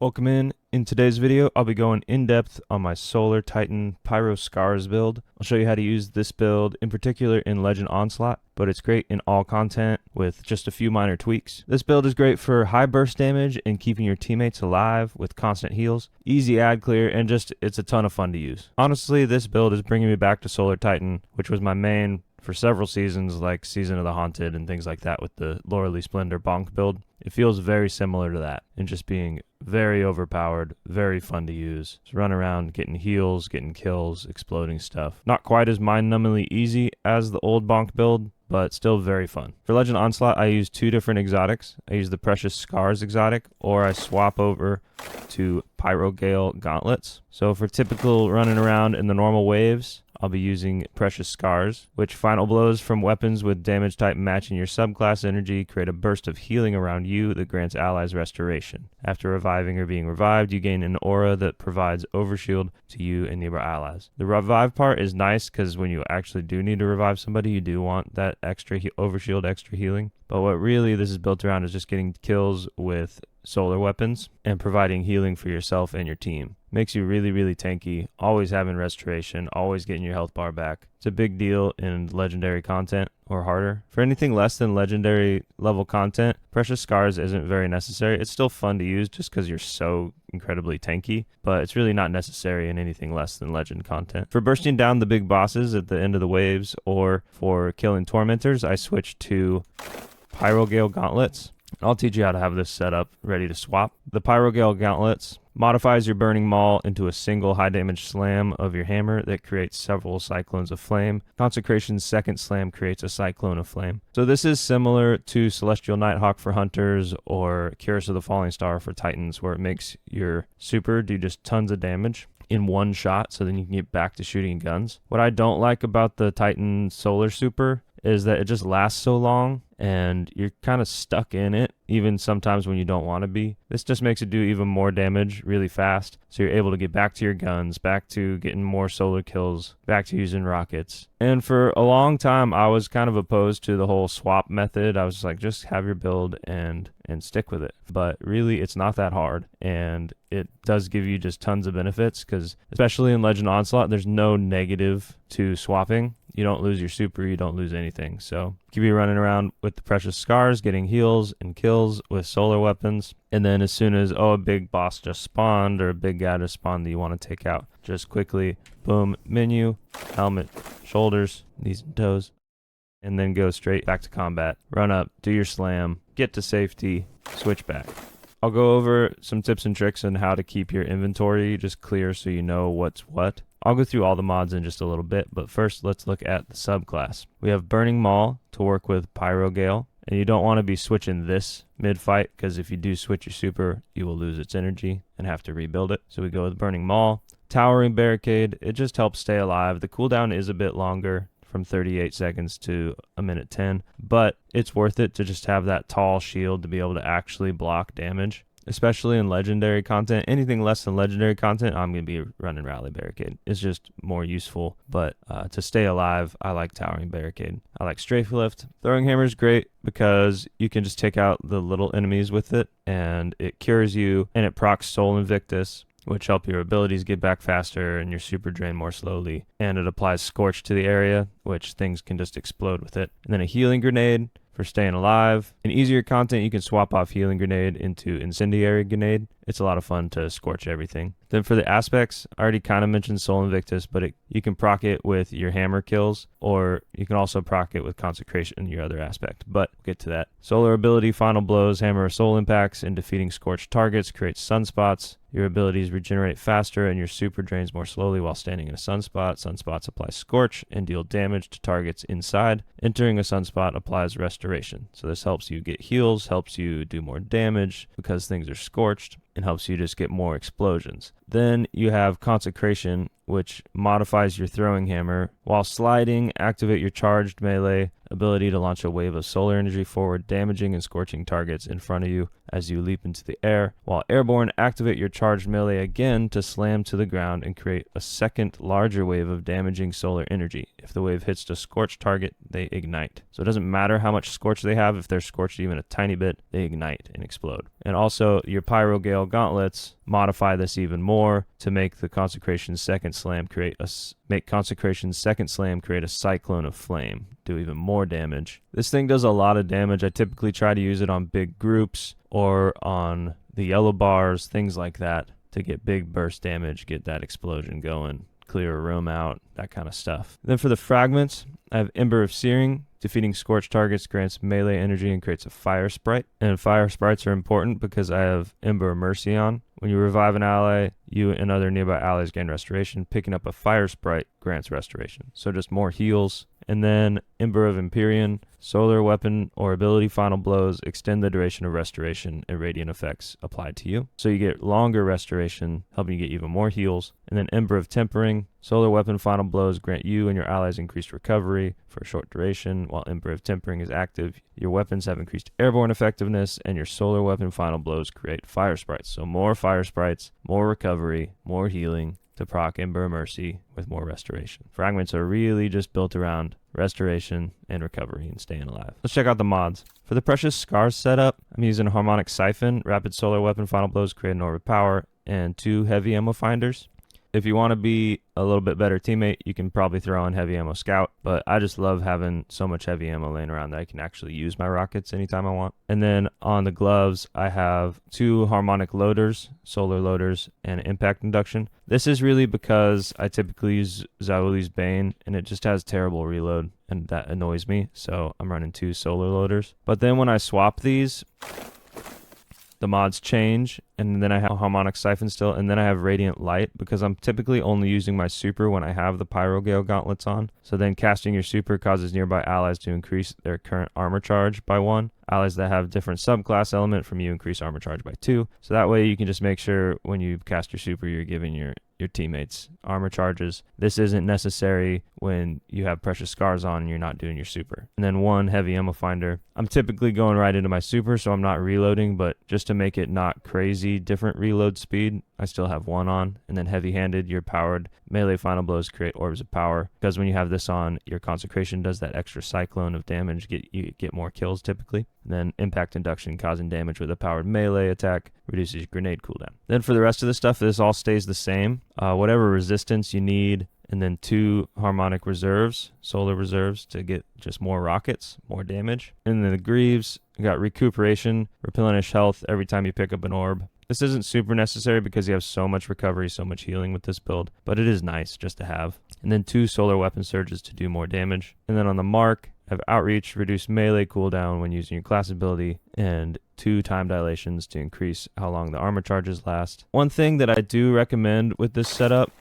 Welcome in. In today's video, I'll be going in-depth on my Solar Titan Pyro Scars build. I'll show you how to use this build, in particular in Legend Onslaught, but it's great in all content with just a few minor tweaks. This build is great for high burst damage and keeping your teammates alive with constant heals, easy ad clear, and just it's a ton of fun to use. Honestly, this build is bringing me back to Solar Titan, which was my main for several seasons, like Season of the Haunted and things like that with the Loreley Splendor Bonk build. It feels very similar to that and just being very overpowered, very fun to use. Just run around getting heals, getting kills, exploding stuff. Not quite as mind-numbingly easy as the old Bonk build, but still very fun. For Legend Onslaught, I use two different exotics. I use the Precious Scars exotic, or I swap over to Pyrogale gauntlets. So for typical running around in the normal waves, I'll be using Precious Scars, which final blows from weapons with damage type matching your subclass energy create a burst of healing around you that grants allies restoration. After reviving or being revived, you gain an aura that provides overshield to you and nearby allies. The revive part is nice because when you actually do need to revive somebody, you do want that extra overshield, extra healing. But what really this is built around is just getting kills with solar weapons and providing healing for yourself and your team. Makes you really, really tanky, always having restoration, always getting your health bar back. It's a big deal in legendary content or harder. For anything less than legendary level content, Precious Scars isn't very necessary. It's still fun to use just because you're so incredibly tanky, but it's really not necessary in anything less than legend content. For bursting down the big bosses at the end of the waves or for killing tormentors, I switch to Pyrogale gauntlets. I'll teach you how to have this set up ready to swap. The Pyrogale gauntlets modifies your burning maul into a single high damage slam of your hammer that creates several cyclones of flame. Consecration's second slam creates a cyclone of flame. So this is similar to Celestial Nighthawk for hunters or Curse of the Falling Star for titans, where it makes your super do just tons of damage in one shot, so then you can get back to shooting guns. What I don't like about the Titan Solar Super is that it just lasts so long and you're kind of stuck in it, even sometimes when you don't want to be. This just makes it do even more damage really fast, so you're able to get back to your guns, back to getting more solar kills, back to using rockets. And for a long time, I was kind of opposed to the whole swap method. I was like, just have your build and stick with it. But really, it's not that hard, and it does give you just tons of benefits, because especially in Legend Onslaught, there's no negative to swapping. You don't lose your super, you don't lose anything. So you could be running around with the Precious Scars, getting heals and kills with solar weapons. And then as soon as, a big boss just spawned or a big guy just spawned that you want to take out, just quickly, boom, menu, helmet, shoulders, knees and toes, and then go straight back to combat. Run up, do your slam, get to safety, switch back. I'll go over some tips and tricks on how to keep your inventory just clear so you know what's what. I'll go through all the mods in just a little bit, but first let's look at the subclass. We have Burning Maul to work with Pyrogale, and you don't want to be switching this mid-fight, because if you do switch your super, you will lose its energy and have to rebuild it. So we go with Burning Maul. Towering Barricade, it just helps stay alive. The cooldown is a bit longer, from 38 seconds to a minute 10, but it's worth it to just have that tall shield to be able to actually block damage, especially in legendary content. Anything less than legendary content, I'm going to be running Rally Barricade. It's just more useful, but to stay alive, I like Towering Barricade. I like Strafe Lift. Throwing Hammer is great because you can just take out the little enemies with it, and it cures you, and it procs Soul Invictus, which help your abilities get back faster and your super drain more slowly. And it applies Scorch to the area, which things can just explode with it. And then a Healing Grenade for staying alive. In easier content, you can swap off Healing Grenade into Incendiary Grenade. It's a lot of fun to scorch everything. Then for the aspects, I already kind of mentioned Soul Invictus, but you can proc it with your hammer kills, or you can also proc it with Consecration, your other aspect, but we'll get to that. Solar ability, Final Blows, Hammer of Soul Impacts, and defeating scorched targets creates sunspots. Your abilities regenerate faster and your super drains more slowly while standing in a sunspot. Sunspots apply Scorch and deal damage to targets inside. Entering a sunspot applies Restoration. So this helps you get heals, helps you do more damage because things are scorched, and helps you just get more explosions. Then you have Consecration, which modifies your throwing hammer. While sliding, activate your charged melee ability to launch a wave of solar energy forward, damaging and scorching targets in front of you as you leap into the air. While airborne, activate your charged melee again to slam to the ground and create a second larger wave of damaging solar energy. If the wave hits the scorched target, they ignite. So it doesn't matter how much scorch they have. If they're scorched even a tiny bit, they ignite and explode. And also, your Pyrogale gauntlets modify this even more to make the Consecration's second slam create a cyclone of flame, do even more damage. This thing does a lot of damage. I typically try to use it on big groups or on the yellow bars, things like that, to get big burst damage, get that explosion going, clear a room out, that kind of stuff. Then for the fragments, I have Ember of Searing. Defeating scorched targets grants melee energy and creates a fire sprite. And fire sprites are important because I have Ember of Mercy on. When you revive an ally, you and other nearby allies gain restoration. Picking up a fire sprite grants restoration. So just more heals. And then Ember of Empyrean, solar weapon or ability final blows extend the duration of restoration and radiant effects applied to you. So you get longer restoration, helping you get even more heals. And then Ember of Tempering, solar weapon final blows grant you and your allies increased recovery for a short duration. While Ember of Tempering is active, your weapons have increased airborne effectiveness, and your solar weapon final blows create fire sprites. So more fire sprites, more recovery, more healing to proc Ember of Mercy with more restoration. Fragments are really just built around restoration and recovery and staying alive. Let's check out the mods. For the Precious Scars setup, I'm using a Harmonic Siphon, Rapid Solar Weapon Final Blows, create an Orb of Power, and 2 Heavy Ammo Finders. If you want to be a little bit better teammate, you can probably throw on Heavy Ammo Scout, but I just love having so much heavy ammo laying around that I can actually use my rockets anytime I want. And then on the gloves, I have 2 Harmonic Loaders, Solar Loaders, and Impact Induction. This is really because I typically use Zauli's Bane, and it just has terrible reload, and that annoys me, so I'm running 2 Solar Loaders. But then when I swap these, the mods change, and then I have Harmonic Siphon still, and then I have Radiant Light because I'm typically only using my super when I have the Pyrogale gauntlets on. So then casting your super causes nearby allies to increase their current armor charge by 1. Allies that have different subclass element from you increase armor charge by 2. So that way you can just make sure when you cast your super, you're giving your teammates armor charges. This isn't necessary when you have Precious Scars on and you're not doing your super. And then 1 Heavy Ammo Finder. I'm typically going right into my super, so I'm not reloading, but just to make it not crazy different reload speed, I still have 1 on. And then Heavy-Handed, your powered melee final blows create orbs of power. Because when you have this on, your Consecration does that extra cyclone of damage, you get more kills typically. And then Impact Induction, causing damage with a powered melee attack, reduces your grenade cooldown. Then for the rest of the stuff, this all stays the same. Whatever resistance you need, and then 2 Harmonic Reserves, Solar Reserves, to get just more rockets, more damage. And then the Greaves, you got Recuperation, replenish health every time you pick up an orb. This isn't super necessary because you have so much recovery, so much healing with this build, but it is nice just to have. And then 2 Solar Weapon Surges to do more damage. And then on the Mark, have Outreach, reduce melee cooldown when using your class ability, and 2 Time Dilations to increase how long the armor charges last. One thing that I do recommend with this setup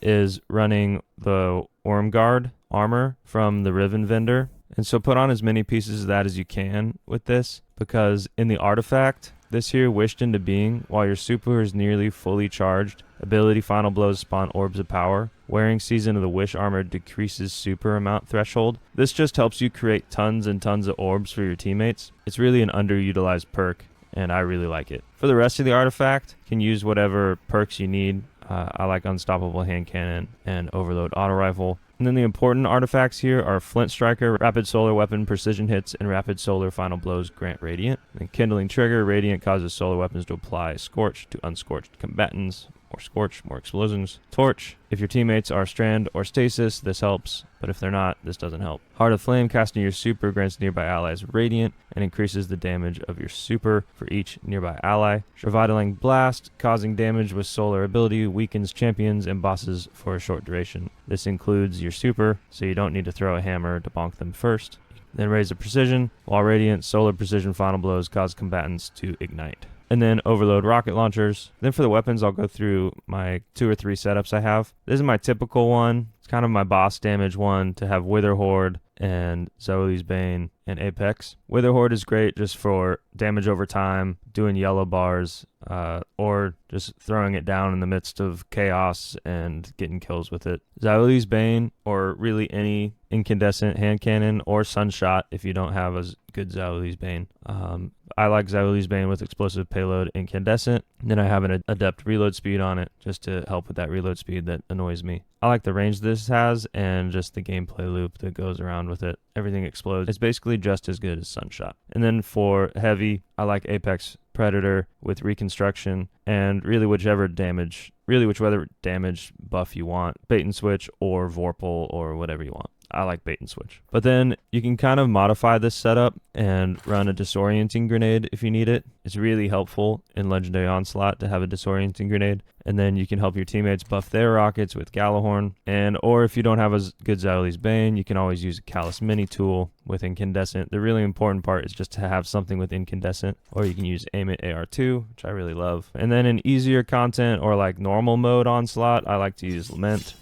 is running the Wormguard armor from the Riven vendor. And so put on as many pieces of that as you can with this, because in the artifact, this here wished into being, while your super is nearly fully charged, ability final blows spawn orbs of power. Wearing Season of the Wish armor decreases super amount threshold. This just helps you create tons and tons of orbs for your teammates. It's really an underutilized perk, and I really like it. For the rest of the artifact, you can use whatever perks you need. I like Unstoppable Hand Cannon and Overload Auto Rifle. And then the important artifacts here are Flint Striker, Rapid Solar Weapon, Precision Hits, and Rapid Solar Final Blows grant Radiant. And Kindling Trigger, Radiant causes solar weapons to apply Scorch to unscorched combatants. More Scorch, more explosions. Torch, if your teammates are Strand or Stasis, this helps, but if they're not, this doesn't help. Heart of Flame, casting your super grants nearby allies Radiant and increases the damage of your super for each nearby ally. Revitalizing Blast, causing damage with solar ability, weakens champions and bosses for a short duration. This includes your super, so you don't need to throw a hammer to bonk them first. Then Raise the Precision, while Radiant Solar Precision Final Blows cause combatants to ignite. And then Overload Rocket Launchers. Then for the weapons, I'll go through my 2 or 3 setups I have. This is my typical one. It's kind of my boss damage one, to have Wither Horde and Zoe's Bane and Apex. Wither Horde is great just for damage over time, doing yellow bars, or just throwing it down in the midst of chaos and getting kills with it. Xylo's Bane, or really any incandescent hand cannon or sunshot if you don't have a good Xylo's Bane. I like Xylo's Bane with explosive payload incandescent. Then I have an adept reload speed on it just to help with that reload speed that annoys me. I like the range this has and just the gameplay loop that goes around with it. Everything explodes. It's basically just as good as sunshot. And then for heavy, I like Apex Predator with reconstruction and really whichever damage buff you want, bait and switch or Vorpal or whatever you want. I like bait and switch. But then you can kind of modify this setup and run a disorienting grenade if you need it. It's really helpful in Legendary Onslaught to have a disorienting grenade. And then you can help your teammates buff their rockets with Galahorn. Or if you don't have a good Xylo's Bane, you can always use a Callus Mini tool with incandescent. The really important part is just to have something with incandescent. Or you can use Aim It AR2, which I really love. And then in easier content or like normal mode Onslaught, I like to use Lament.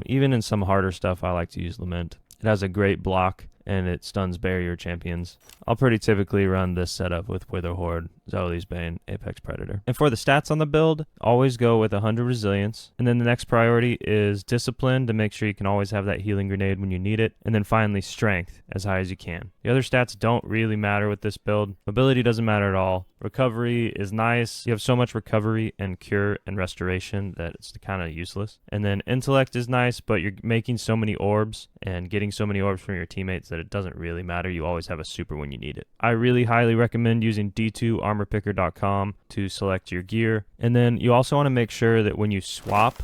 Even in some harder stuff, I like to use Lament. It has a great block and it stuns barrier champions. I'll pretty typically run this setup with Wither Horde, Xylo's Bane, Apex Predator. And for the stats on the build, always go with 100 resilience. And then the next priority is discipline to make sure you can always have that healing grenade when you need it. And then finally strength as high as you can. The other stats don't really matter with this build. Mobility doesn't matter at all. Recovery is nice. You have so much recovery and cure and restoration that it's kind of useless. And then intellect is nice, but you're making so many orbs and getting so many orbs from your teammates that it doesn't really matter. You always have a super when you need it. I really highly recommend using d2armorpicker.com to select your gear. And then you also want to make sure that when you swap,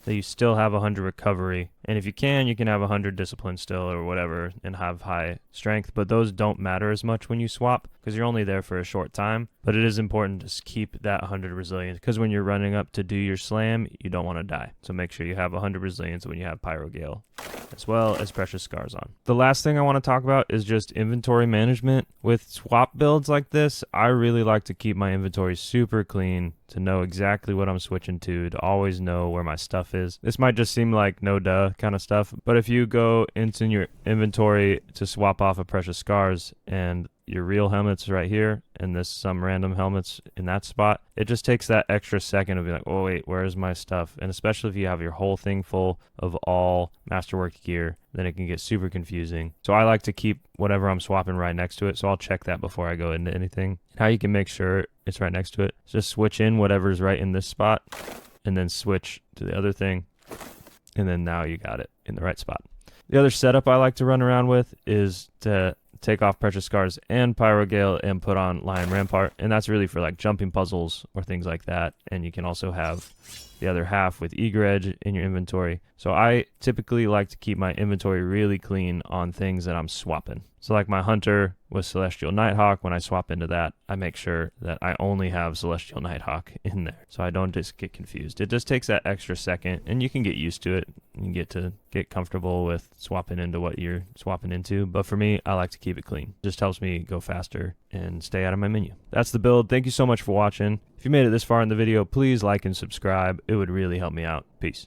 that you still have 100 recovery. And if you can have 100 discipline still or whatever and have high strength. But those don't matter as much when you swap because you're only there for a short time. But it is important to keep that 100 resilience because when you're running up to do your slam, you don't want to die. So make sure you have 100 resilience when you have Pyrogale, as well as Precious Scars on. The last thing I want to talk about is just inventory management. With swap builds like this, I really like to keep my inventory super clean, to know exactly what I'm switching to always know where my stuff is. This might just seem like no duh kind of stuff, but if you go into your inventory to swap off a Precious Scars and your real helmet's right here and this some random helmets in that spot, it just takes that extra second to be like, oh wait, where's my stuff? And especially if you have your whole thing full of all Masterwork gear, then it can get super confusing. So I like to keep whatever I'm swapping right next to it, so I'll check that before I go into anything. How you can make sure it's right next to it, just switch in whatever's right in this spot and then switch to the other thing, and then now you got it in the right spot. The other setup I like to run around with is to take off Precious Scars and Pyrogale and put on Lion Rampart, and that's really for like jumping puzzles or things like that. And you can also have the other half with Eager Edge in your inventory. So I typically like to keep my inventory really clean on things that I'm swapping. So like my Hunter with Celestial Nighthawk, when I swap into that, I make sure that I only have Celestial Nighthawk in there, so I don't just get confused. It just takes that extra second, and you can get used to it. You get comfortable with swapping into what you're swapping into. But for me, I like to keep it clean. It just helps me go faster and stay out of my menu. That's the build. Thank you so much for watching. If you made it this far in the video, please like and subscribe. It would really help me out. Peace.